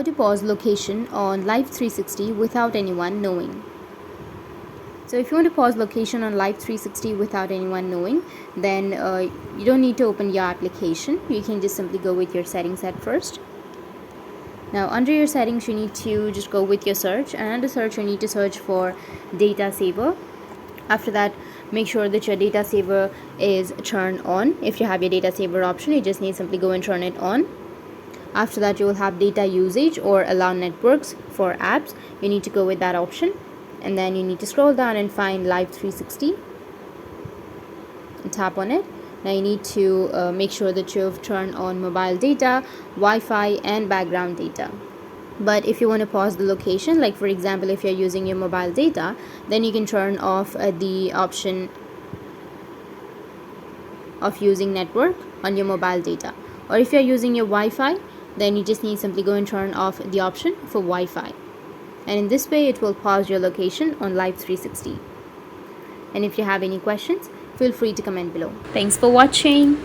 how to pause location on Life360 without anyone knowing. So if you want to pause location on Life360 without anyone knowing, then you don't need to open your application. You can just simply go with your settings at first. Now under your settings, you need to just go with your search, and under search you need to search for data saver. After that, make sure that your data saver is turned on. If you have your data saver option, you just need simply go and turn it on. After that, you will have data usage or allow networks for apps. You need to go with that option, and then you need to scroll down and find Life360 and tap on it. Now you need to make sure that you've turned on mobile data, Wi-Fi and background data. But if you want to pause the location, like for example if you're using your mobile data, then you can turn off the option of using network on your mobile data. Or if you're using your Wi-Fi, then you just need simply go and turn off the option for Wi-Fi, and in this way it will pause your location on Life360. And if you have any questions, feel free to comment below. Thanks for watching.